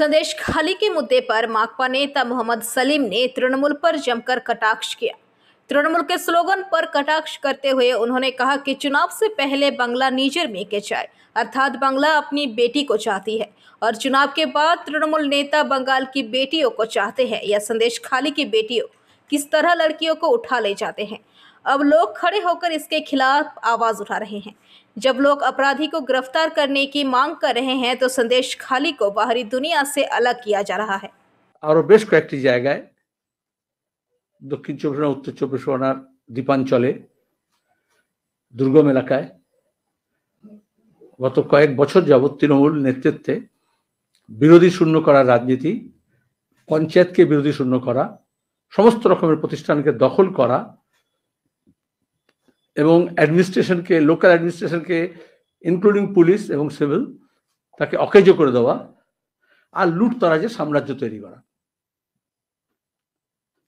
संदेश खाली के मुद्दे पर माकपा नेता मोहम्मद सलीम ने तृणमूल पर जमकर कटाक्ष किया। तृणमूल के स्लोगन पर कटाक्ष करते हुए उन्होंने कहा कि चुनाव से पहले बंगला नीजर में के चाय अर्थात बांग्ला अपनी बेटी को चाहती है और चुनाव के बाद तृणमूल नेता बंगाल की बेटियों को चाहते हैं। यह संदेश खाली की बेटियों किस तरह लड़कियों को उठा ले जाते हैं। अब लोग खड़े होकर इसके खिलाफ आवाज उठा रहे हैं। जब लोग अपराधी को गिरफ्तार करने की मांग कर रहे हैं तो संदेश खाली को बाहरी दुनिया से अलग किया जा रहा है। আরো বেশ কয়েকটি জায়গায় দক্ষিণ চব্বিশ পরগনা, উত্তর চব্বিশ পরগনার দ্বীপাঞ্চলে দুর্গম এলাকায় গত কয়েক বছর যাবৎ তৃণমূল নেতৃত্বে বিরোধী শূন্য করার রাজনীতি, পঞ্চায়েতকে বিরোধী শূন্য করা, সমস্ত রকমের প্রতিষ্ঠানকে দখল করা এবং অ্যাডমিনিস্ট্রেশনকে, লোকাল অ্যাডমিনিস্ট্রেশনকে ইনক্লুডিং পুলিশ এবং সিভিল তাকে অকেজো করে দেওয়া আর লুটতরাজের সাম্রাজ্য তৈরি করা।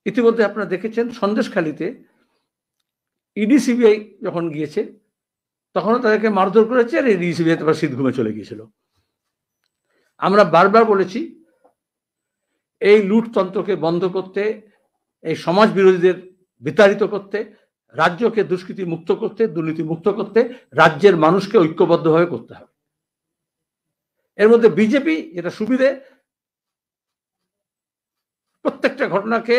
ইতিমধ্যে আপনারা দেখেছেন সন্দেশখালীতে ইডি সিবিআই যখন গিয়েছে তখনও তাদেরকে মারধর করেছে আর ইডি সিবিআই তারপর শীত ঘুমে চলে গিয়েছিল। আমরা বারবার বলেছি এই লুটতন্ত্রকে বন্ধ করতে, এই সমাজ বিরোধীদের বিতাড়িত করতে, রাজ্যকে দুষ্কৃতি মুক্ত করতে, দুর্নীতি মুক্ত করতে রাজ্যের মানুষকে ঐক্যবদ্ধভাবে করতে হবে। এর মধ্যে বিজেপি যেটা সুবিধে, প্রত্যেকটা ঘটনাকে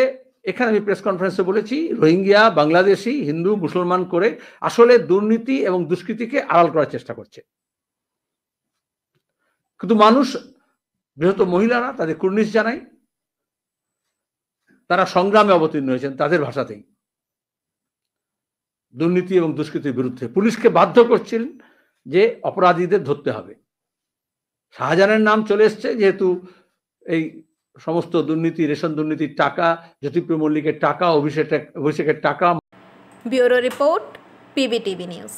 এখানে আমি প্রেস কনফারেন্সে বলেছি রোহিঙ্গা, বাংলাদেশি, হিন্দু, মুসলমান করে আসলে দুর্নীতি এবং দুষ্কৃতিকে আড়াল করার চেষ্টা করছে। কিন্তু মানুষ, বৃহত্তর মহিলারা তাদের কুর্নিশ জানাই, তারা সংগ্রামে অবতীর্ণ হয়েছেন তাদের ভাষাতেই দুর্নীতি এবং দুষ্কৃতির বিরুদ্ধে। পুলিশকে বাধ্য করছিলেন যে অপরাধীদের ধরতে হবে। শাহজাহানের নাম চলে এসছে যেহেতু এই সমস্ত দুর্নীতি, রেশন দুর্নীতির টাকা, জ্যোতিপ্রিয় মল্লিকের টাকা, অভিষেকের টাকা। Bureau report, PBTV news.